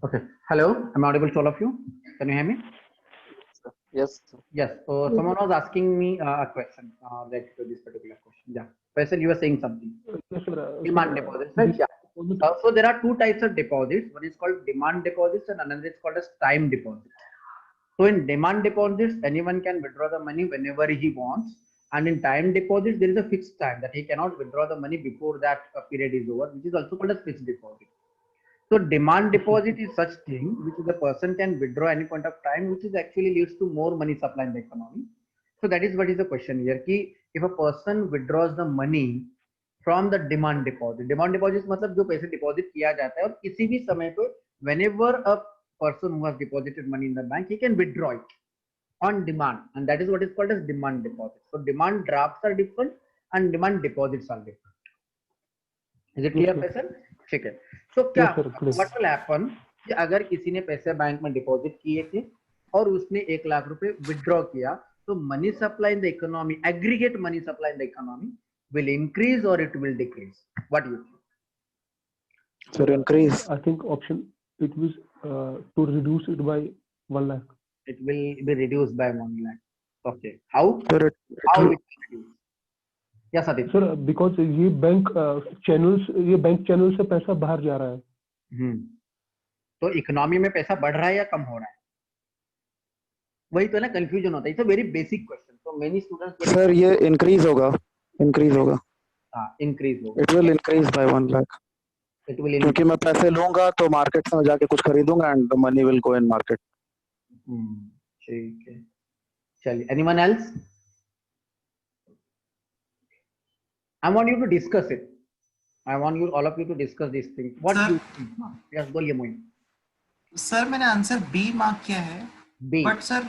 Okay. Hello, I'm audible to all of you. Can you hear me? Yes, sir. Yes. So someone was asking me a question related to this particular question. Yeah. Faisal, you were saying something. Yes, sir. Demand deposits, right? Yeah. So there are two types of deposits. One is called demand deposits and another is called as time deposits. So in demand deposits, anyone can withdraw the money whenever he wants. And in time deposits, there is a fixed time that he cannot withdraw the money before that period is over, which is also called as fixed deposit. So demand deposit is such thing which the person can withdraw any point of time, which is actually leads to more money supply in the economy. So that is what is the question here. Ki if a person withdraws the money from the demand deposit मतलब जो पैसे deposit किया जाता है और किसी भी समय पे whenever a person who has deposited money in the bank, he can withdraw it on demand, and that is what is called as demand deposit. So demand drafts are different and demand deposits are different. Is it clear, person? ठीक है. So क्या what will happen कि अगर किसी ने पैसे bank में deposit किए थे और उसने 1 लाख रुपए विड्रॉ किया, तो money supply in the economy, aggregate money supply in the economy will increase or it will decrease? What do you think? Sir, increase. I think option it was to reduce it by 1 lakh. It will be reduced by 1 lakh. Okay. How? Sir, How it will reduce? Yes, Aditya. Sir, because ये bank channel से पैसा बाहर जा रहा है. तो economy में पैसा बढ़ रहा है या कम हो रहा है? वही तो ना कंफ्यूजन होता है. It's a very basic question. So many students. Sir ये इंक्रीज होगा. हाँ, इंक्रीज होगा. It will increase by 1 lakh. It will क्योंकि मैं पैसे लूंगा तो मार्केट में जाके कुछ खरीदूंगा and the money will go in market. ठीक है. चलिए. Anyone else? I want you to discuss it. I want you all of you to discuss this thing. What do you think? Yes, बोलिए Moin. Sir मैंने answer B mark किया है. B. But sir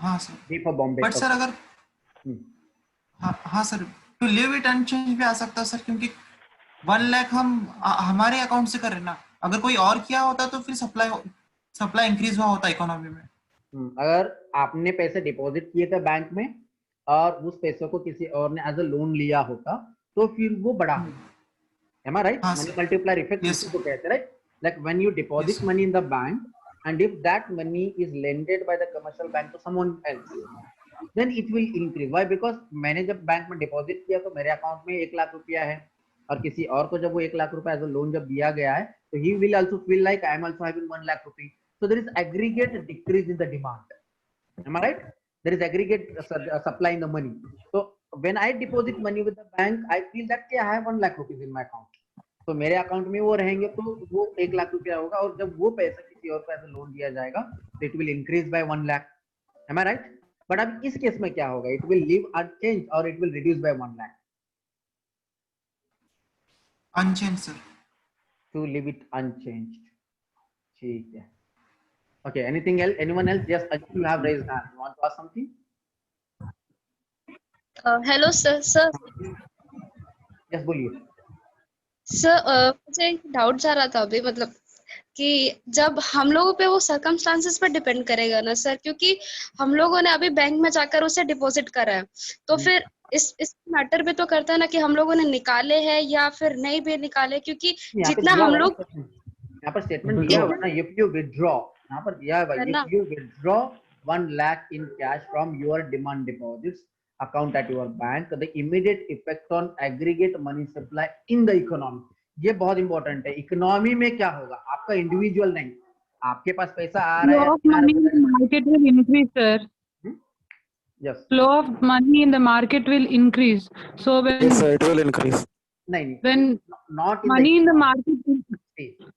हाँ sir. B for Bombay. But sir अगर हाँ sir to leave it unchange भी आ सकता है सर, क्योंकि 1 लाख हम हमारे अकाउंट से कर रहे ना. अगर कोई और किया होता तो फिर सप्लाई इंक्रीज हुआ होता इकोनॉमी में. अगर आपने पैसे डिपॉजिट किए थे बैंक में और उस पैसे को किसी और ने एज अ लोन लिया होता तो फिर वो बढ़ा. Am I right? Money multiplier effect इसको कहते हैं, right? Like when you deposit money in the bank and if that money is lended by the commercial bank to someone else, then it will increase. Why? Because मैंने जब bank में deposit किया तो मेरे account में 1 लाख रुपया है और किसी और को जब वो 1 लाख रुपया एज अ लोन जब दिया गया है तो he will also feel like I am also having 1 lakh rupee. So there is aggregate decrease in the demand. Am I right? There is aggregate supply in the money. So when I deposit money with the bank, I feel that I have 1 lakh rupees in my account. तो मेरे account में वो रहेंगे तो वो 1 लाख रुपया होगा और जब वो पैसा किसी और को ऐसा लोन दिया जाएगा तो it will increase by 1 lakh. Am I right? But अब इस केस में क्या होगा? इट विल लीव अनचेंज और it will reduce by 1 lakh. Unchange sir. To leave it unchanged. ठीक है. Okay, anything else? Anyone else? Yes, you have raised hand. You want to ask something? Hello, sir. Yes, बोलिए. Sir मुझे एक doubt जा रहा था अभी, मतलब कि जब हम लोगों पे वो सर्कमस्टांसेस पर डिपेंड करेगा ना सर, क्योंकि हम लोगों ने अभी बैंक में जाकर उसे डिपॉजिट करा है तो फिर इस मैटर पे तो करता है ना कि हम लोगों ने निकाले हैं या फिर नहीं भी निकाले, क्योंकि जितना हम लोग यहाँ पर स्टेटमेंट दिया हुआ ना, if you withdraw, यहाँ पर दिया हुआ if you withdraw 1 lakh in cash from your demand deposits account at your bank, the immediate effect on aggregate money supply in the economy. ये बहुत इंपॉर्टेंट है. इकोनॉमी में क्या होगा? आपका इंडिविजुअल नहीं, आपके पास पैसा आ रहा है. Flow of money in the market will increase, sir. Yes. Flow of money in the market will increase. So when Yes, sir, it will increase. नहीं. When not money in the market will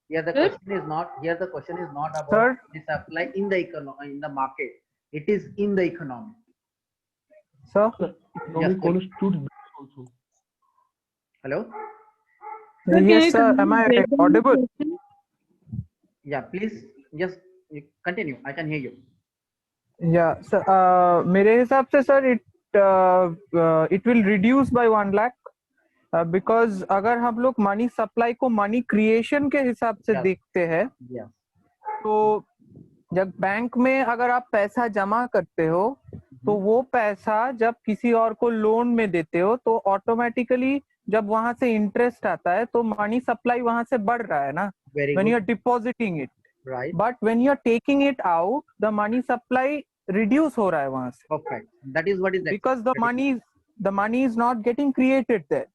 here the question is not about the supply in the economy, in the market. It is in the economy. Sir, yes, also. Hello. Yes, sir. Am I audible? Yeah, please. Just continue. I can hear you. Yeah, sir. मेरे हिसाब से sir, it will reduce by 1 lakh. Because अगर हम लोग money supply को money creation के हिसाब से देखते हैं तो जब बैंक में अगर आप पैसा जमा करते हो तो वो पैसा जब किसी और को लोन में देते हो तो ऑटोमेटिकली जब वहां से इंटरेस्ट आता है तो मनी सप्लाई वहां से बढ़ रहा है ना, when you are depositing it. right, but when you're taking it out, the money supply reduce हो रहा है वहां से, perfect. That is what is because the expected. money is not getting created there.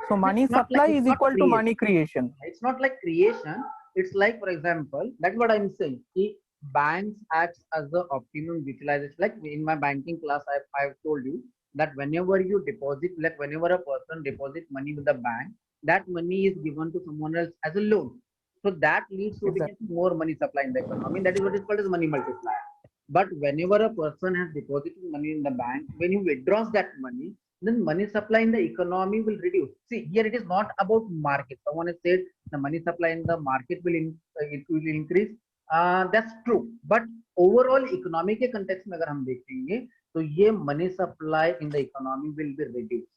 So money It's not supply like, it's is not equal to creation. money creation. It's not like creation. It's like, for example, that's what I'm saying. Ki banks acts as the optimum utilization. Like in my banking class, I've told you that whenever you deposit, like whenever a person deposits money with the bank, that money is given to someone else as a loan. So that leads to Exactly. more money supply in the economy. That is what is called as money multiplier. But whenever a person has deposited money in the bank, when he withdraws that money, then money supply in the economy will reduce. See, here it is not about market. Someone has said the money supply in the market it will increase. That's true. But overall economic के context में अगर हम देखेंगे तो ये money supply in the economy will be reduced.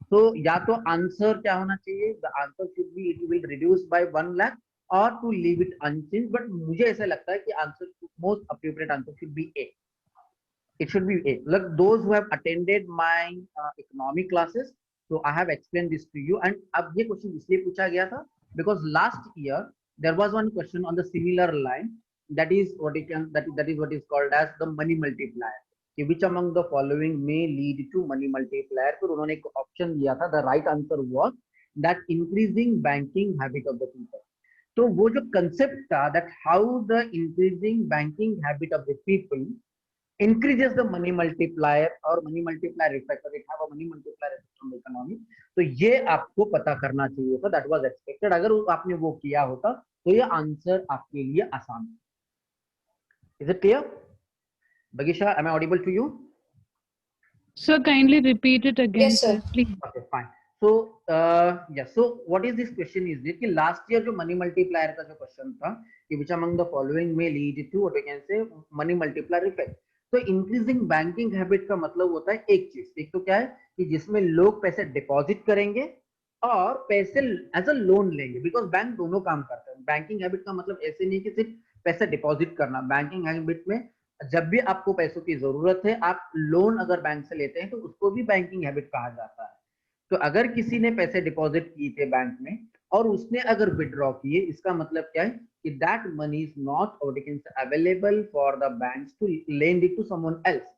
So या तो answer क्या होना चाहिए? The answer should be it will reduce by 1 lakh or to leave it unchanged. But मुझे ऐसा लगता है कि answer most appropriate answer should be A. It should be A. Look, those who have attended my economic classes, so I have explained this to you. And अब ये question इसलिए पूछा गया था because last year there was one question on the similar line. That is what it can. That is what is called as the money multiplier. Which among the following may lead to money multiplier? तो उन्होंने एक option दिया था. The right answer was that increasing banking habit of the people. तो वो जो concept था that how the increasing banking habit of the people increases the money multiplier or money multiplier effect, or it have a money multiplier effect on the economy. तो ये आपको पता करना चाहिए था. That was expected. अगर आपने वो किया होता तो ये आंसर आपके लिए आसान. Is it clear? Bagisha, am I audible to you? Sir, kindly repeat it again. Yes, sir. Please. Okay, fine. So yes, so what is this question is this कि last year जो money multiplier का जो question था कि which among the following may lead to what we can say money multiplier effect. तो increasing banking habit का मतलब होता है एक चीज. एक तो क्या है कि जिसमें लोग पैसे डिपॉजिट करेंगे और पैसे एज अ लोन लेंगे. बिकॉज बैंक दोनों काम करते हैं. बैंकिंग हैबिट का मतलब ऐसे नहीं कि सिर्फ पैसे डिपॉजिट करना. बैंकिंग हैबिट में जब भी आपको पैसों की जरूरत है, आप लोन अगर बैंक से लेते हैं तो उसको भी बैंकिंग हैबिट कहा जाता है. तो अगर किसी ने पैसे डिपॉजिट किए थे बैंक में और उसने अगर विड्रॉ किए, इसका मतलब क्या है कि that money is not or it is available for the banks to lend it to someone else,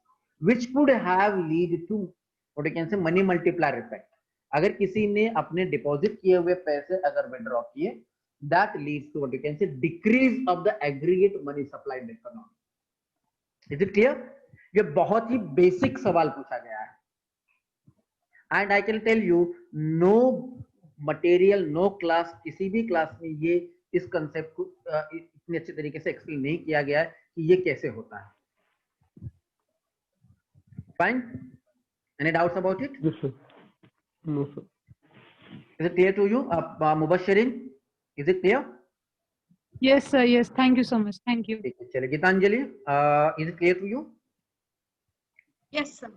which could have lead to what you can say money multiplier effect. अगर किसी ने अपने डिपॉजिट किए हुए पैसे अगर विड्रॉ किए, that leads to what you can say decrease of the aggregate money supply in the economy. Is it clear? ये बहुत ही बेसिक सवाल पूछा गया है. And I can tell you, no material, no class, किसी भी क्लास में ये इस कंसेप्ट को इतने अच्छे तरीके से एक्सप्लेन नहीं किया गया है कि ये कैसे होता है. Fine? Any doubts about it? Yes, sir. No, sir. Is it clear to you? Mubashirin, is it clear? Yes, sir. Yes. Thank you so much. Thank you. चलिए, Gitanjali, is it clear to you? Yes, sir.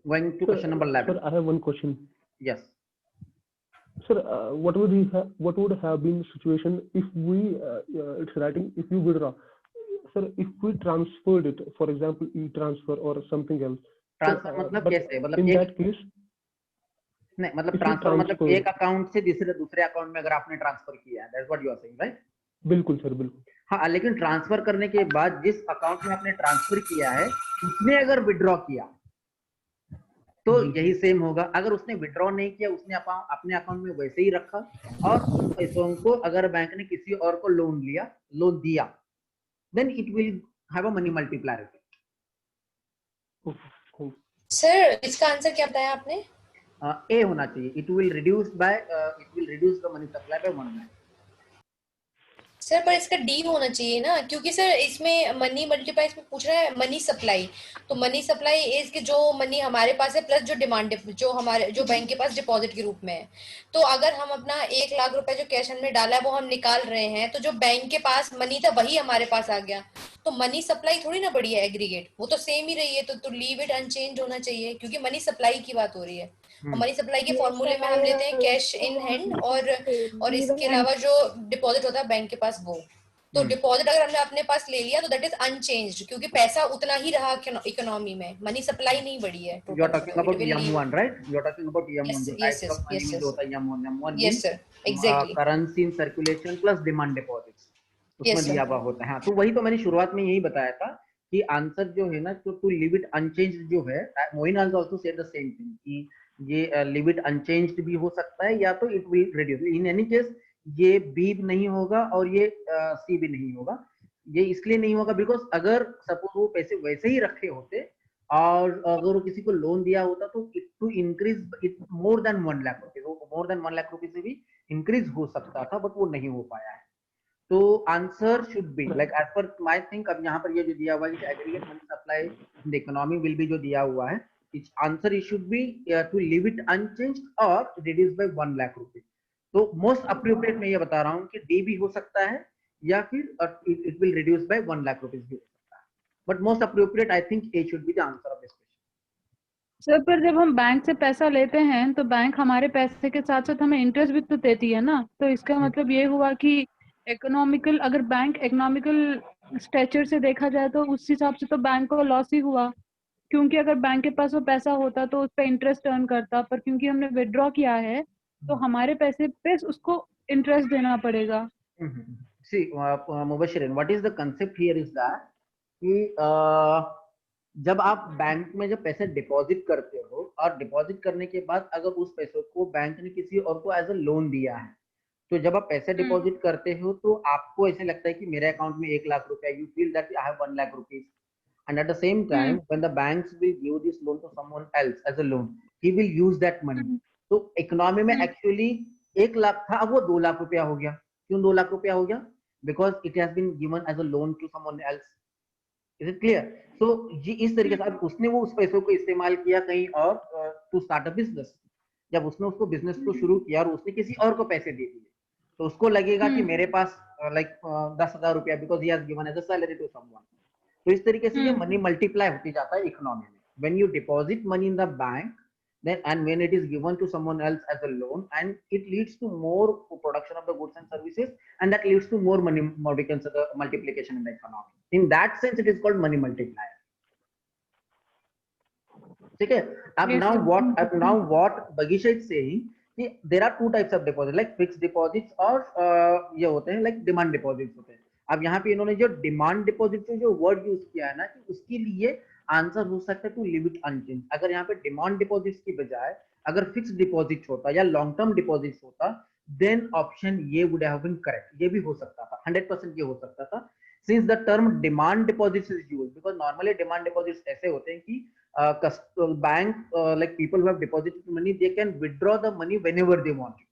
Going to question number 11. Sir, I have one question. Yes. Sir, what would have been the situation if we it's writing if you withdraw, sir, if we transferred it, for example, e-transfer or something else. Transfer मतलब कैसे? मतलब in एक that case, नहीं, मतलब transfer मतलब एक account से दूसरे अकाउंट में अगर आपने ट्रांसफर किया है, that's what you are saying, right? बिल्कुल सर, बिल्कुल. हाँ, लेकिन ट्रांसफर करने के बाद जिस अकाउंट में आपने ट्रांसफर किया है उसने अगर विड्रॉ किया तो यही सेम होगा. अगर उसने विड्रॉ नहीं किया, उसने अपने अकाउंट में वैसे ही रखा और पैसों को अगर बैंक ने किसी और को लोन दिया, then it will have a money multiplier effect. Sir, इसका आंसर क्या बताया आपने? ए होना चाहिए. It will reduce the money supply by 1 lakh. Sir, पर इसका डी होना चाहिए ना, क्योंकि सर इसमें मनी मल्टीप्लाई इसमें पूछ रहा है मनी सप्लाई. तो मनी सप्लाई इज के जो मनी हमारे पास है प्लस जो डिमांड जो बैंक के पास डिपॉजिट के रूप में है. तो अगर हम अपना 1 लाख रुपए जो कैश में डाला है वो हम निकाल रहे हैं, तो जो बैंक के पास मनी था वही हमारे पास आ गया. तो मनी सप्लाई थोड़ी ना बढ़ी है एग्रीगेट, वो तो सेम ही रही है. तो लीव इट अनचेंज होना चाहिए, क्योंकि मनी सप्लाई की बात हो रही है. मनी सप्लाई के फॉर्मूले में हम लेते हैं कैश इन हैंड और इसके अलावा जो डिपॉजिट होता है बैंक के पास वो. तो डिपॉजिट अगर हमने अपने पास ले लिया तो दैट इज अनचेंज्ड, क्योंकि पैसा उतना ही रहा इकोनॉमी में, मनी सप्लाई नहीं बढ़ी है. You are talking about EM1, right? You are talking about EM1. Yes, types of money में जो होता है EM1. Yes, sir. Exactly. Currency in circulation plus demand deposits. उसमें Yes, sir. दिया हुआ होता है। हाँ, तो वही तो मैंने शुरुआत में यही बताया था कि आंसर जो है ना, तो टू लीव इट अनचेंज्ड जो है, Moin also said the same thing कि ये लीव इट अनचेंज्ड भी हो सकता है या तो it will reduce. In any case ये बी नहीं होगा और ये सी भी नहीं होगा। ये इसलिए नहीं होगा बिकॉज अगर सपोज वो पैसे वैसे ही रखे होते और अगर वो किसी को लोन दिया होता तो it to increase it more than 1 lakh rupees, वो मोर देन 1 लाख रुपीज से भी इंक्रीज हो सकता था, बट वो नहीं हो पाया है। तो answer should be like as per my think. अब यहाँ पर ये जो दिया हुआ है aggregate money supply in the economy will be, जो दिया हुआ है it's answer it should be to leave it unchanged और रिड्यूस बाय 1 लाख रुपीज। तो मोस्ट अप्रोप्रिएट मैं ये बता रहा हूँ कि डी भी हो सकता है या फिर it will reduce by 1 lakh rupees भी हो सकता है, but most appropriate I think A should be the answer of this question. Sir पर जब हम बैंक से पैसा लेते हैं तो बैंक हमारे पैसे के साथ साथ हमें इंटरेस्ट भी तो देती है ना, तो इसका मतलब ये हुआ कि इकोनॉमिकल, अगर बैंक इकोनॉमिकल स्ट्रक्चर से देखा जाए तो उस हिसाब से तो बैंक को लॉस ही हुआ, क्योंकि अगर बैंक के पास वो पैसा होता तो उस पर इंटरेस्ट अर्न करता, पर क्योंकि हमने विड्रॉ किया है तो हमारे पैसे पे उसको इंटरेस्ट देना पड़ेगा। See, Mubashirin, what is the concept here is that कि जब आप बैंक में जब पैसे डिपॉजिट करते हो और डिपॉजिट करने के बाद अगर उस पैसों को बैंक ने किसी और को एज अ लोन दिया है, तो जब आप पैसे डिपॉजिट करते हो तो आपको ऐसे लगता है कि मेरे अकाउंट में 1 लाख रुपया, you feel that I have 1 lakh rupees, and at the same time when the banks will give this loan to someone else as a loan, he will use that money. तो इकोनॉमी में actually 1 lakh था, अब वो 2 लाख रुपया हो गया। क्यों 2 लाख रुपया हो गया? Because it has been given as a loan to someone else. Is it clear? So ये इस तरीके से अब उसने वो उस पैसों को इस्तेमाल किया कहीं और टू स्टार्ट अ बिजनेस। जब उसने उसको बिजनेस को शुरू किया और उसने किसी और को पैसे दे दिए तो उसको लगेगा कि मेरे पास लाइक 10,000 रुपया, because he has given as a salary to someone. तो इस तरीके से ये मनी मल्टीप्लाई होती जाता है इकोनॉमी में। When you deposit money in the bank then and when it is given to someone else as a loan, and it leads to more production of the goods and services, and that leads to more money, more we can say the multiplication in the economy. In that sense it is called money multiplier. Okay, now what Bagisha is saying, there are two types of deposit, like fixed deposits और ये होते हैं like demand deposits होते हैं। अब यहाँ पे इन्होंने जो डिमांड डिपॉजिट जो वर्ड यूज किया है ना, कि उसके लिए आंसर हो सकता है टू लीव इट अनचेंज। अगर यहाँ पे डिमांड डिपॉजिट्स की बजाय अगर फिक्स्ड डिपॉजिट होता या लॉन्ग टर्म डिपॉजिट होता, देन ऑप्शन ये वुड हैव बीन करेक्ट। ये भी हो सकता था, 100% ये हो सकता था, since the term demand deposits is used, because normally demand deposits ऐसे होते हैं कि bank like people who have deposited money, they can withdraw the money whenever they want it.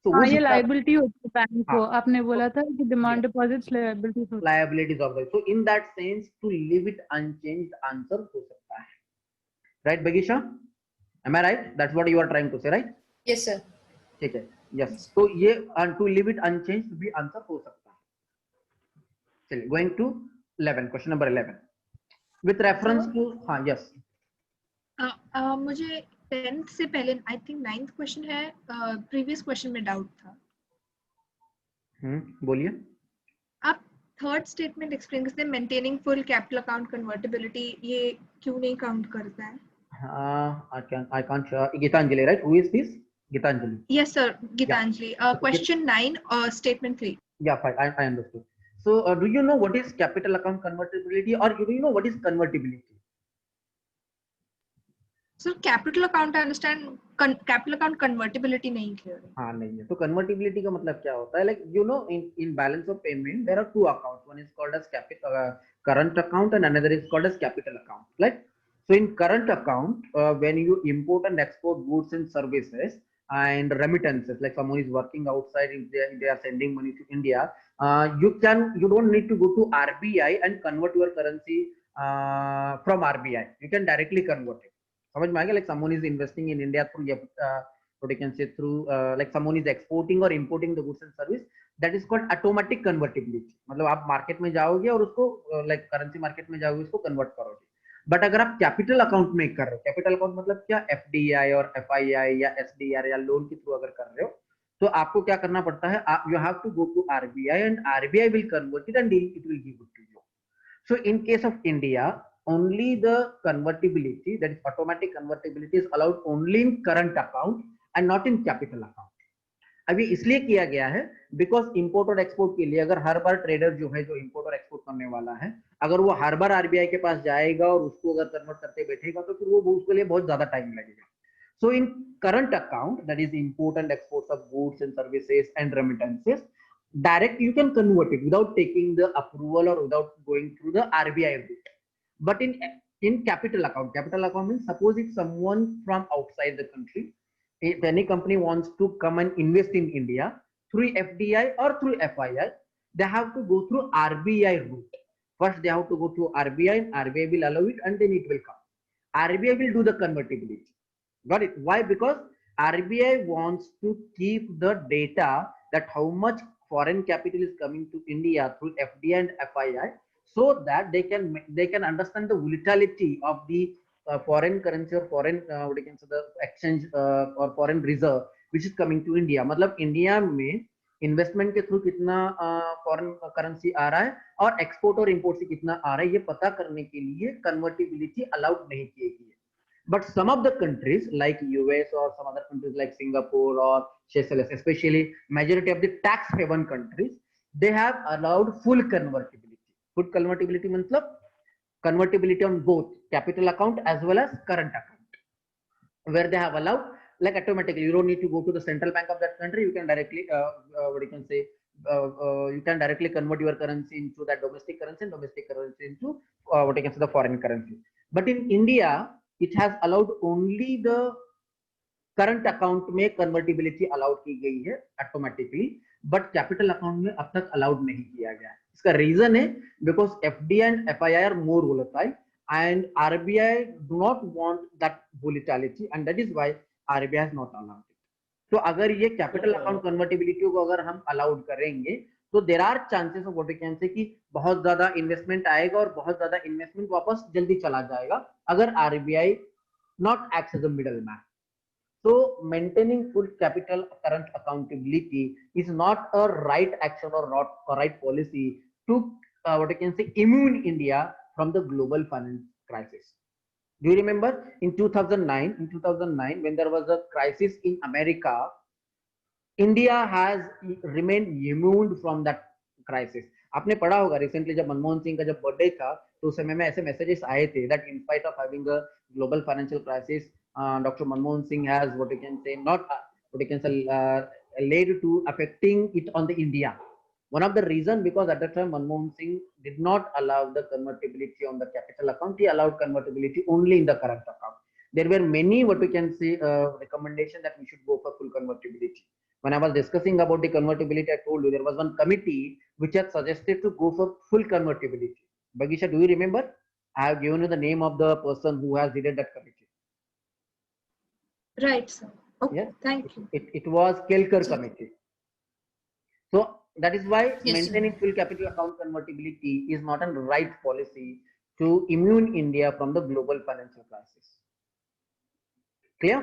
So हाँ, ये लायबिलिटी होती है बैंक को। आपने बोला था कि डिमांड डिपॉजिट्स लायबिलिटीज होती है। liabilities of that. So in that sense, to leave it unchanged answer हो सकता है, right Bagisha? Am I right? That's what you are trying to say, right? Yes, sir. ठीक है, yes. तो ये to leave it unchanged भी answer हो सकता है। चलिए, going to 11, question number 11. With reference to, हाँ, yes. मुझे 10th से पहले आई थिंक 9th क्वेश्चन है, प्रीवियस क्वेश्चन में डाउट था। बोलिए। आप थर्ड स्टेटमेंट एक्सप्लेन करते हैं, maintaining full capital account convertibility, ये क्यों नहीं काउंट करता है? I can't. Gitanjali, right? Who is this? Gitanjali. Yes, sir. Gitanjali. Question 9 or statement 3. Yeah, fine. I understood. So, do you know what is capital account convertibility, or do you know what is convertibility? So, capital account I understand, capital account convertibility नहीं clear है। हाँ, नहीं है। तो convertibility का मतलब क्या होता है? Like you know, in balance of payment there are two accounts. One is called as current account and another is called as capital account. Like so, in current account, when you import and export goods and services and remittances, like someone is working outside, if they are sending money to India, you don't need to go to RBI and convert your currency from RBI. You can directly convert it. समझ में आ गया? Like someone is investing in India through what you can say through like someone is exporting or importing the goods and service, that is called automatic convertibility. मतलब आप market में जाओगे और उसको like currency market में जाओगे, उसको convert करोगे। बट अगर आप कैपिटल अकाउंट में कर रहे हो, कैपिटल अकाउंट मतलब क्या, FDI और FII या SDR या लोन के थ्रू अगर कर रहे हो, तो आपको क्या करना पड़ता है? you have to go to RBI and RBI will convert it and it will give it to you. So in case of India, only the convertibility, that is automatic convertibility, is allowed only in current account and not in capital account. अब ये इसलिए किया गया है because import और export के लिए अगर हर बार ट्रेडर जो है जो इंपोर्ट और एक्सपोर्ट करने वाला है, अगर वो हर बार आरबीआई के पास जाएगा और उसको अगर कन्वर्ट करते बैठेगा तो फिर वो उसके लिए बहुत ज्यादा टाइम लगेगा. So in current account, that is import and exports of goods and services and remittances, direct you can convert it without taking the approval or without going through the RBI route. But in capital account means suppose if someone from outside the country, if any company wants to come and invest in India through FDI or through FII, they have to go through RBI route. First they have to go through RBI and RBI will allow it and then it will come. RBI will do the convertibility. Got it? Why? Because RBI wants to keep the data that how much foreign capital is coming to India through FDI and FII, so that they can understand the volatility of the foreign currency or foreign what you can say the exchange or foreign reserve which is coming to India. मतलब India में investment के through कितना foreign currency आ रहा है और export और import से कितना आ रहा है, ये पता करने के लिए कन्वर्टिबिलिटी अलाउड नहीं की गई है. But some of the countries like US or some other countries like Singapore or Seychelles, especially majority of the tax haven countries, they have allowed full convertibility. Full convertibility means convertibility on both capital account as well as current account, where they have allowed like automatically. You don't need to go to the central bank of that country. You can directly what you can say you can directly convert your currency into that domestic currency and domestic currency into what you can say the foreign currency. But in India, it has allowed only the current account में convertibility allowed की गई है automatically, but capital account में अब तक allowed नहीं किया गया है. इसका reason है because FDI and FII are more volatile and RBI do not want that volatility and that is why RBI has not allowed it. तो अगर ये capital account convertibility को अगर हम allowed करेंगे तो there are chances of what we can say कि बहुत ज्यादा investment आएगा और बहुत ज्यादा investment वापस जल्दी चला जाएगा अगर RBI not acts as a middleman. So maintaining full capital current accountability is not a right action or not a right policy to what I can say immune India from the global finance crisis. Do you remember in 2009 when there was a crisis in America, India has remained immune from that crisis. आपने पढ़ा होगा recently जब मनमोहन सिंह का जब birthday था तो उस समय में ऐसे मैसेजेस आए थे that in spite of having a global financial crisis, Dr. Manmohan Singh has what you can say not what you can say led to affecting it on the India. One of the reason because at that time Manmohan Singh did not allow the convertibility on the capital account. He allowed convertibility only in the current account. There were many what we can say recommendation that we should go for full convertibility. When I was discussing about the convertibility, I told you there was one committee which had suggested to go for full convertibility. Bagisha, do you remember? I have given you the name of the person who has headed that committee. Right, sir. Okay, Yeah. thank you. It was Kelkar committee. So that is why Yes, maintaining full capital account convertibility is not a right policy to immune India from the global financial crisis. Clear?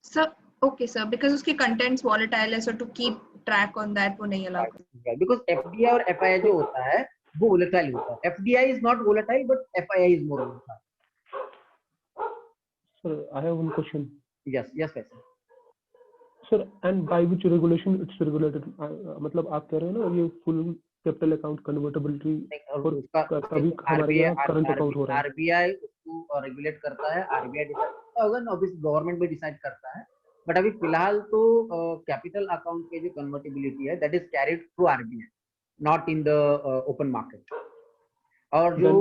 Sir, okay, sir. Because उसके contents volatile है, so to keep track on that वो नहीं allow. Right. Because FDI और FII जो होता है वो volatile होता है. FDI is not volatile, but FII is more volatile. Sir, I have one question. Yes, yes, yes. Sir, and by which regulation it's regulated? मतलब आप कह रहे हैं ना ये full capital account convertibility और कभी हमारे यहाँ current account हो रहा है. RBI उसको रेगुलेट करता है, RBI डिसाइड करता होगा ना, ऑब्वियसली गवर्नमेंट भी डिसाइड करता है. बट अभी फिलहाल तो कैपिटल अकाउंट के जो कन्वर्टिबिलिटी है that is carried through RBI, not in the open market. और जो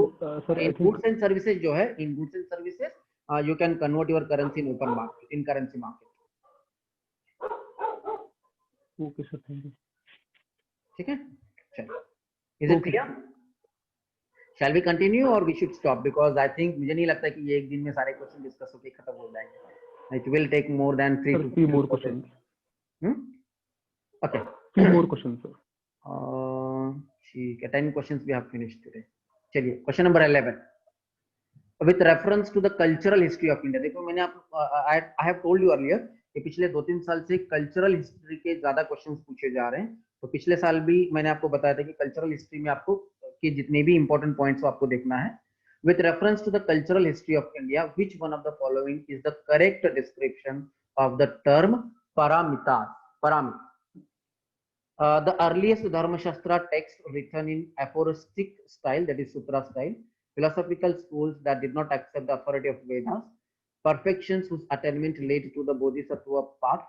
गुड्स एंड सर्विसेज जो है, in goods and services you can convert your currency in open market, in currency market. Okay sir, thank you. ठीक है, चलो. Is it clear? Shall we continue or we should stop? Because I think मुझे नहीं लगता कि ये एक दिन में सारे क्वेश्चन डिस्कस होके खत्म हो जाएंगे. It will take more than 3 to 4 more questions. Okay. 3 more questions, sir. ठीक है, 10 questions we have finished today. चलिए, question number 11. With reference to the cultural history of India. देखो मैंने I have told you earlier कि पिछले 2-3 साल से cultural history के ज्यादा क्वेश्चंस पूछे जा रहे हैं. तो पिछले साल भी मैंने आपको बताया था कि कल्चरल हिस्ट्री में आपको कि जितने भी इंपॉर्टेंट पॉइंट्स आपको देखना है. With reference to the cultural history of India, which one of the following is the correct description of the term paramita? Paramita. The earliest Dharma Shastra text written in aphoristic style, that is Sutra style, philosophical schools that did not accept the authority of Vedas, perfections whose attainment led to the Bodhisattva path,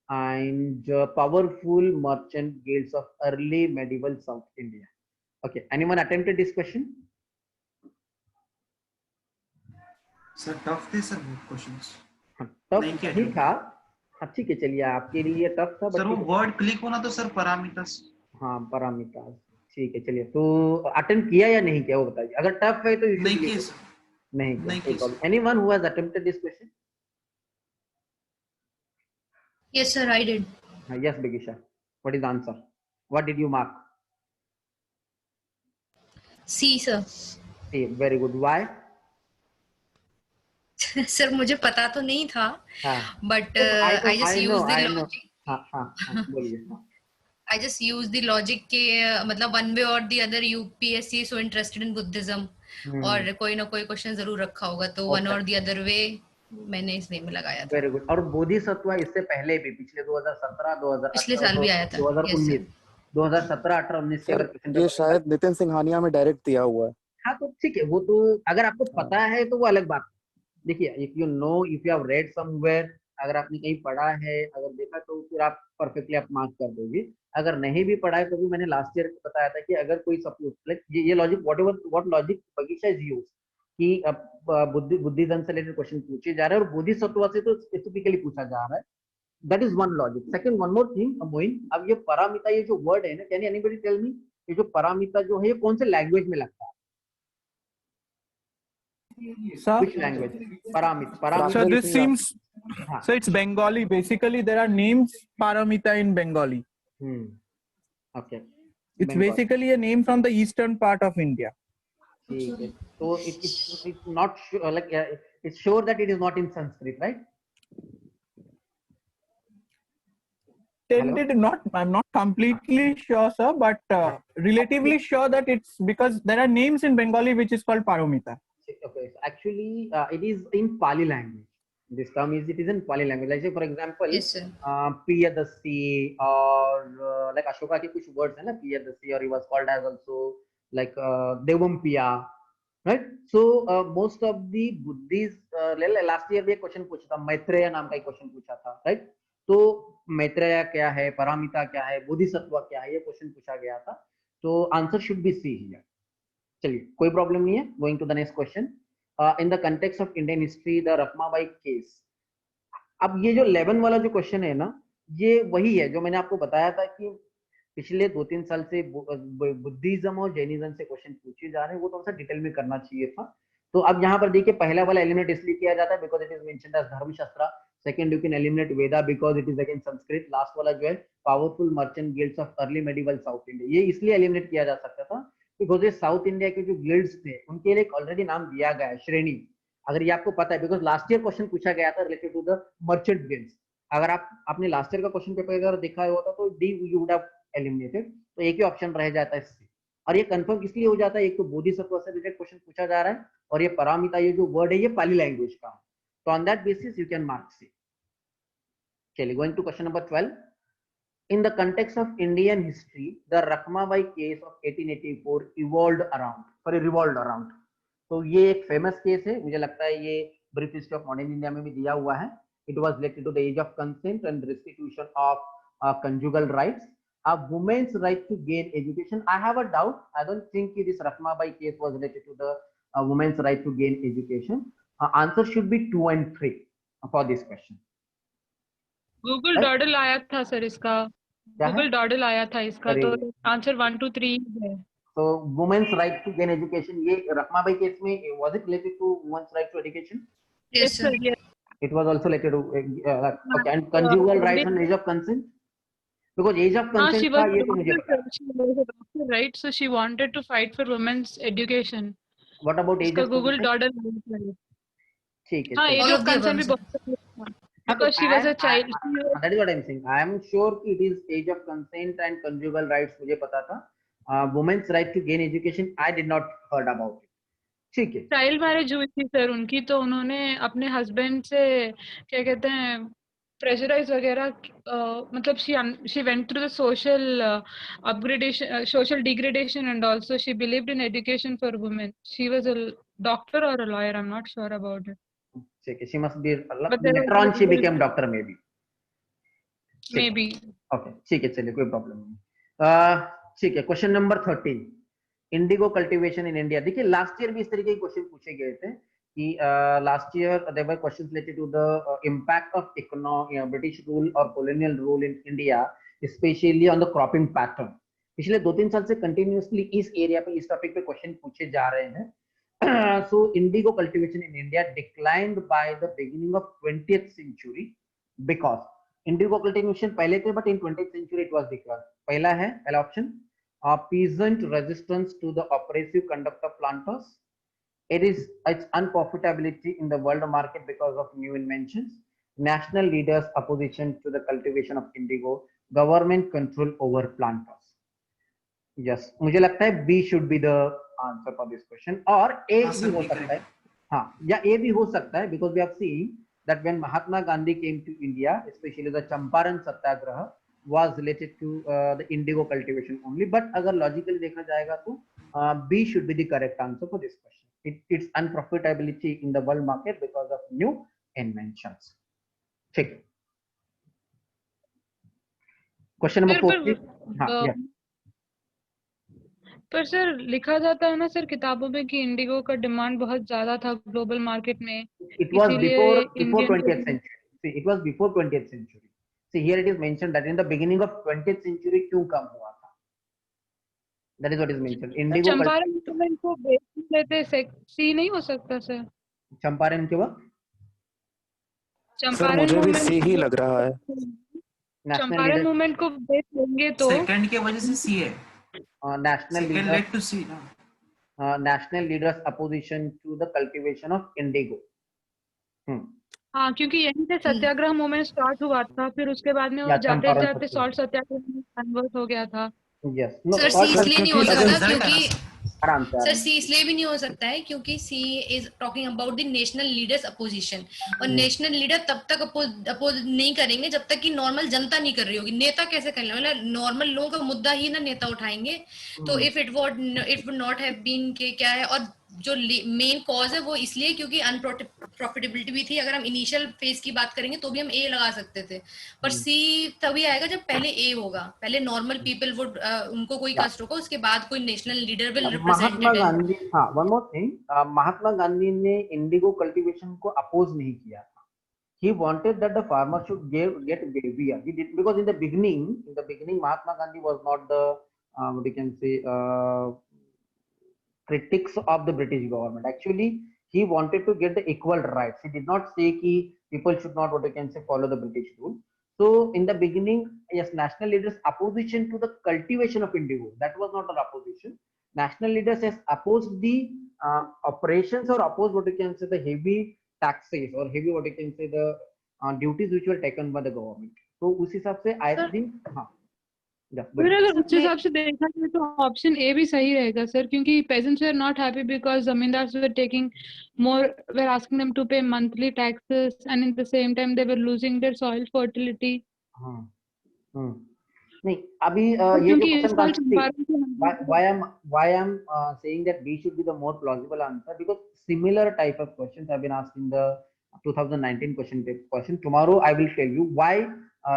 and powerful merchant guilds of early medieval South India. Okay, anyone attempted this question? Sir tough थे sir questions tough नहीं किया नहीं attempt। था। ठीक है, चलिए आपके लिए टफ था, सर वो but वर्ड क्लिक होना तो सर parameters। हाँ पारामीटर। ठीक है, चलिए तो अटेम्प्ट किया या नहीं किया वो बताइए। अगर टफ है तो you should नहीं be किए able- सर। नहीं नहीं किया। किया sir. Anyone who has attempted this question? Yes, sir, I did. Yes, Bigisha. What is the answer? What did you mark? C, sir. C. Very good. Why? Sir मुझे पता तो नहीं था, हाँ, but I I just know, use the I know. logic. हाँ, बोलिए। हाँ। I just use the logic के मतलब one way or the other UPSC is so interested in Buddhism और कोई ना कोई क्वेश्चन जरूर रखा होगा, तो one or the other way मैंने इस वे में लगाया था। Very good. और बोधिसत्व इससे पहले भी पिछले 2017, 2018, पिछले साल भी आया था। 2019, 2017, 18, 19 के सर अगर क्वेश्चन ये शायद नितिन सिंघानिया में डायरेक्ट दिया हुआ है। हाँ तो ठीक है, वो तो अगर आपको पता है तो वो अलग बात है। देखिए, if you know, if you have read somewhere, अगर आपने कहीं पढ़ा है, अगर देखा, तो फिर आप परफेक्टली आप मार्क कर दोगे। अगर नहीं भी पढ़ा है तो भी मैंने लास्ट ईयर बताया था कि अगर कोई सपोज लाइक ये लॉजिक व्हाट लॉजिक बगीचा इज यूज कि बुद्धिज्म से रिलेटेड क्वेश्चन पूछे जा रहे हैं और बोधिसत्व से तो स्पेसिफिकली पूछा जा रहा है। That is one logic. Second, one more thing Moin, अब ये पारामिता, ये जो वर्ड है ना, कैन एनीबॉडी टेल मी ये जो पारामिता जो है ये कौन से लैंग्वेज में लगता है? Sir, Which language? Paramita. so this seems, हाँ. so it's Bengali. Basically, there are names paramita in Bengali. Okay. It's basically a name from the eastern part of India. ठीक है, तो it's not sure, like it's sure that it is not in Sanskrit, right? Tended not, I'm not completely sure, sir, but relatively sure that it's because there are names in Bengali which is called paramita. Okay, so actually it is in Pali language. This term is, it is in Pali language. Like say for example, Yes, sir. Priyadasi or like Ashoka के कुछ words है ना, Priyadasi, or he was called as also like Devampiya, right? So most of the Buddhist last year भी एक question पूछा था, मैत्रेय नाम का एक question पूछा था, right? तो मैत्रेय क्या है, पारामिता क्या है, बोधिसत्व क्या है, ये क्वेश्चन पूछा गया था। तो answer should be C here. चलिए, कोई प्रॉब्लम नहीं है। Going to the next question. In the context of Indian history the Rakhmabai case. अब ये जो 11 वाला जो क्वेश्चन है ना, ये वही है जो मैंने आपको बताया था कि पिछले 2-3 साल से बुद्धिज्म और जैनिज्म से क्वेश्चन पूछे जा रहे हैं, वो थोड़ा सा डिटेल में करना चाहिए था। तो अब यहाँ पर देखिए, पहला वाला एलिमिनेट इसलिए किया जाता है because it is mentioned as Dharmashastra. Second, you can eliminate Veda because it is again Sanskrit. Last वाला जो है powerful merchant guilds of early medieval South India, ये इसलिए एलिमिनेट किया जा सकता था बिकॉज ये साउथ इंडिया के जो गिल्ड्स थे उनके लिए ऑलरेडी नाम दिया गया है, श्रेणी। अगर ये आपको पता है, बिकॉज लास्ट ईयर क्वेश्चन पूछा गया था related to the merchant guilds. अगर आपने लास्ट ईयर का क्वेश्चन पेपर अगर देखा होता तो D you would have eliminated, तो एक ही ऑप्शन रह जाता है इससे। और ये कंफर्म इसलिए हो जाता है, एक तो बोधिसत्व से रिलेटेड क्वेश्चन पूछा जा रहा है और ये पारामिता, ये जो वर्ड है ये पाली लैंग्वेज का है, तो on that basis you can mark C. चलिए, going to question number 12। In the context of Indian history, the Rakhmabai case of 1884 revolved around. तो ये एक फेमस केस है, मुझे लगता है ये brief history of modern India में भी दिया हुआ है। It was related to the age of consent and restitution of conjugal rights. A woman's right to gain education. I have a doubt. I don't think this Rakhmabai case was related to the woman's right to gain education. Answer should be 2 and 3 for this question. Google डॉडल आया था sir इसका, Google डॉडल आया था इसका, तो answer 1 2 3 है। So women's right to gain education, ये Rakhmabai case में was it related to women's right to education? Yes, sir. It was also related to okay, and conjugal rights and age of consent, because age of consent she था, was ये तो मुझे पता है। she was a doctor, right? So she wanted to fight for women's education. What about age इसका of Google consent? डॉडल, ठीक है, हाँ, चलिए। age All of of the consent भी above, बहुत, because she was a child. That is what I'm saying. I am sure कि it is age of consent and conjugal rights मुझे पता था। Women's right to gain education I did not heard about it. ठीक है। Child marriage हुई थी sir उनकी, तो उन्होंने अपने हस्बैंड से क्या कहते हैं प्रेशराइज वगैरह मतलब she went through the social upgradation, social degradation, and also she believed in education for women. She was a doctor or a lawyer, I'm not sure about it, ठीक है, she must be but there later on was she became doctor maybe. ठीक है, maybe. Okay ठीक है, चलिए कोई problem नहीं। ठीक है, question number 13, indigo cultivation in India. देखिए लास्ट ईयर भी इस तरीके के क्वेश्चन पूछे गए थे कि last year there were questions related to the impact of British rule और colonial rule in India, specially on the cropping pattern. पिछले 2-3 साल से कंटिन्यूअसली इस एरिया पे, इस टॉपिक पे क्वेश्चन पूछे जा रहे हैं। So indigo cultivation in India declined by the beginning of 20th century because indigo cultivation पहले थे, but in 20th century it was declined. पहला option, peasant resistance to the oppressive conduct of planters. It is its unprofitability in the world market because of new inventions. National leaders' opposition to the cultivation of indigo. Government control over planters. Yes, मुझे लगता है B should be the answer for this question. और A भी हो सकता है, हाँ, या A भी हो सकता है, because we have seen that when Mahatma Gandhi came to India, especially the Champaran Satyagraha was related to the indigo cultivation only. But अगर logically देखा जाएगा तो B should be the correct answer for this question. It's unprofitability in the world market because of new inventions. ठीक, question number 14। हाँ, yeah. पर sir लिखा जाता है ना सर किताबों में कि इंडिगो का डिमांड बहुत ज्यादा था ग्लोबल मार्केट में, It was इसीलिए before 20th Indian century. See, it was before 20th century. See, here it is mentioned that in the beginning of 20th century क्यों कम हुआ था? That is what is mentioned. Indigo Champaran movement को बेच लेते sexy नहीं हो सकता सर? चंपारण के वक्त सर चंपारण मुझे भी मूवमेंट सी ही लग रहा है। नेशनल चंपारण लीडर, मूवमेंट को बेच लेंगे तो सेकंड के वजह से सी है, national second leader, let to see ना। national leaders opposition to the cultivation of indigo. हाँ, क्योंकि यहीं से सत्याग्रह मूवमेंट स्टार्ट हुआ था, फिर उसके बाद में वो या जाते चंपारण जाते सत्याग्रह। सॉल्ट सत्याग्रह में कन्वर्ट हो गया था। Yes, no, सर salt सी सर इसलिए नहीं हो क्योंकि सकता अगर क्योंकि आराम से, सर आराम सी इसलिए भी नहीं हो सकता है क्योंकि C is talking about the national leaders opposition, और नेशनल लीडर तब तक अपोज नहीं करेंगे जब तक कि नॉर्मल जनता नहीं कर रही होगी। नेता कैसे कर लेंगे? मतलब नॉर्मल लोगों का मुद्दा ही ना नेता उठाएंगे। तो if it would not have been के क्या है, और जो मेन कॉज है वो इसलिए क्योंकि अनप्रॉफिटेबिलिटी भी थी। अगर हम इनिशियल फेज की बात करेंगे तो भी हम ए लगा सकते थे, पर सी तभी आएगा जब पहले ए होगा, पहले नॉर्मल पीपल वुड उनको कोई कष्ट होगा, उसके बाद कोई national leader will Mahatma represented. Gandhi, हाँ, one more thing, Mahatma Gandhi ने इंडिगो कल्टीवेशन को अपोज नहीं किया था। He wanted that the farmer should get behavior. He did, because in the beginning, Mahatma Gandhi was not the what you can say critics of the British government. Actually, he wanted to get the equal rights. He did not say कि people should not, what you can say, follow the British rule. So in the beginning, yes, national leaders opposition to the cultivation of indigo. That was not an opposition. National leaders has opposed the operations, or opposed, what you can say, the heavy taxes or heavy, what you can say, the duties which were taken by the government. So उस हिसाब से I think, हाँ, फिर अगर उस हिसाब से देखा जाए तो ऑप्शन ए भी सही रहेगा सर, क्योंकि peasants were not happy because zamindars were taking more, were asking them to pay monthly taxes, and in the same time they were losing their soil fertility. नहीं, अभी ये जो क्योंकि इस साल question Champaran why I'm saying that B should be the more plausible answer, because similar type of questions have been asked in the 2019 question. Tomorrow I will tell you why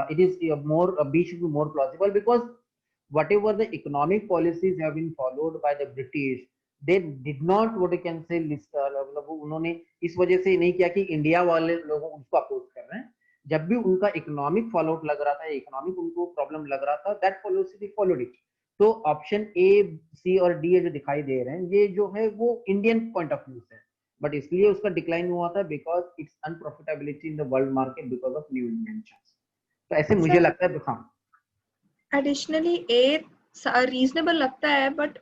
it is more B should be more plausible, because whatever the economic policies have been followed by the British, they did not, what you can say, उन्होंने इस वजह से नहीं किया कि India वाले लोग उसको अपोज कर रहे हैं। जब भी उनका इकोनॉमिक फॉलोआउट लग रहा था, इकोनॉमिक उनको प्रॉब्लम लग रहा था, दैट पॉलिसी फॉलोड इट। तो ऑप्शन ए, सी और डी जो दिखाई दे रहे हैं, ये जो है वो इंडियन पॉइंट ऑफ व्यू से है, बट इसलिए उसका डिक्लाइन हुआ था because its unprofitability in the world market because of new inventions. तो ऐसे मुझे लगता है, हाँ, एडिशनली ए रीजनेबल लगता है, but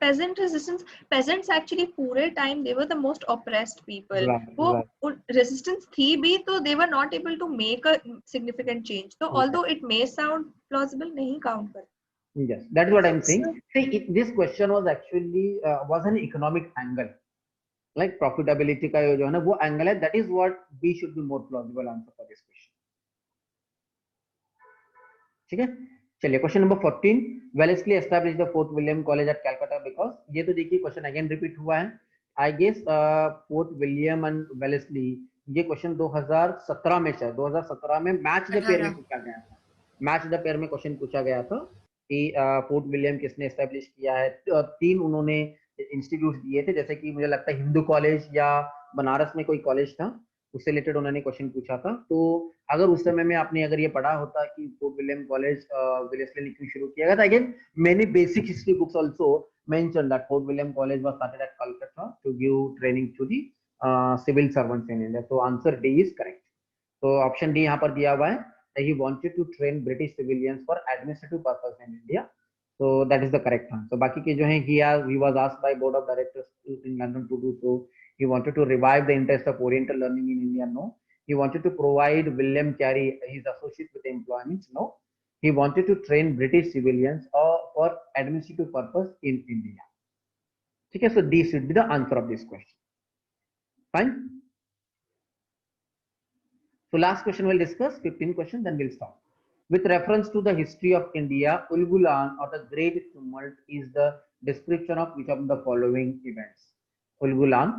peasant resistance, peasants actually पूरे time they were the most oppressed people. वो resistance थी भी तो they were not able to make a significant change. So although it may sound plausible, नहीं count कर. Yes, that is what I'm saying. See, this question was actually was an economic angle, like profitability का जो है ना वो angle है. That is what B should be more plausible answer for this question. ठीक है, चलिए question number 14, Wellesley establish the Fort William college at Calcutta because, ये तो देखिए क्वेश्चन अगेन रिपीट हुआ है, I guess Fort William and Wellesley, ये question 2017 में शायद 2017 में मैच द पेयर में पूछा गया था, मैच द पेयर में क्वेश्चन पूछा गया था कि फोर्ट विलियम किसने एस्टैब्लिश किया है, 3 उन्होंने इंस्टीट्यूट दिए थे, जैसे कि मुझे लगता है हिंदू कॉलेज या बनारस में कोई कॉलेज था, उससे रिलेटेड उन्होंने क्वेश्चन पूछा था। तो अगर उस समय में आपने अगर ये पढ़ा होता कि फोर्ट विलियम कॉलेज वेलेस्ली ने क्यों शुरू किया गया था, again many basic history books also mention that Fort William college was started at Calcutta to give training to the civil servants in India. तो आंसर डी इज करेक्ट। तो option D यहाँ पर दिया हुआ है, he wanted to train British civilians for administrative purpose in India, so that is the correct answer। बाकी के जो हैं he was asked by board of directors in London to do so, he wanted to revive the interest of Oriental learning in India, no, he wanted to provide William Carey his associate with employment, no, he wanted to train British civilians for administrative purpose in India। ठीक है, so D should be the answer of this question। Fine, so last question we'll discuss, 15 questions, then we'll stop। With reference to the history of India, Ulgulan or the Great Tumult is the description of which of the following events? Ulgulan,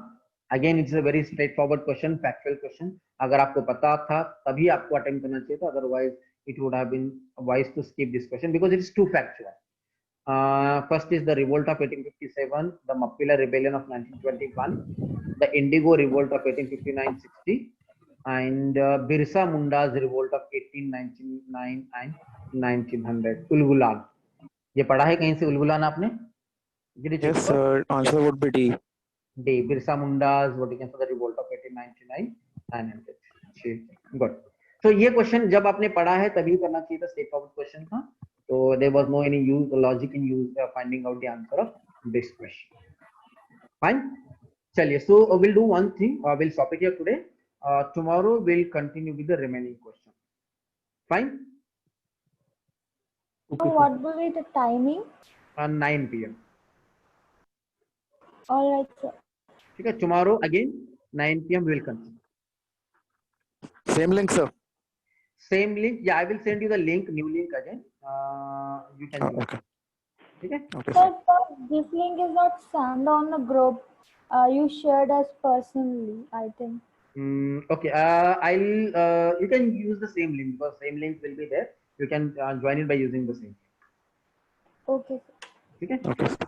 again it's a very straightforward question, factual question। अगर आपको पता था तभी आपको attempt करना चाहिए था, otherwise it would have been wise to skip this question because it is too factual। First is the revolt of 1857, the Mappila rebellion of 1921, the Indigo revolt of 1859-60, and Birsa Munda's revolt of 1899 and 1900। Ulgulan, ये पढ़ा है कहीं से उलगुलान आपने? Yes sir, answer would be D। D, Birsa Munda's voting for the revolt of 1899 and 1900। Good। So ये question जब आपने पढ़ा है तभी करना चाहिए था, स्ट्रेट फॉरवर्ड क्वेश्चन था, तो there was no any use logic in use finding out the answer of this question। Fine, चलिए, so we'll do one thing, we'll stop it here today। Tomorrow we'll continue with the remaining question। Fine? So what will be the timing? 9 p.m. All right, sir। ठीक है, tomorrow again 9 p.m. we will continue। Same link sir। Same link, yeah, I will send you the link, new link again। You can use okay। it। ठीक है? Okay Sir, sir। this link is not sent on the group. You shared us personally, I think। Okay, you can use the same link because same link will be there, you can join it by using the same। Okay sir। ठीक है? Okay sir।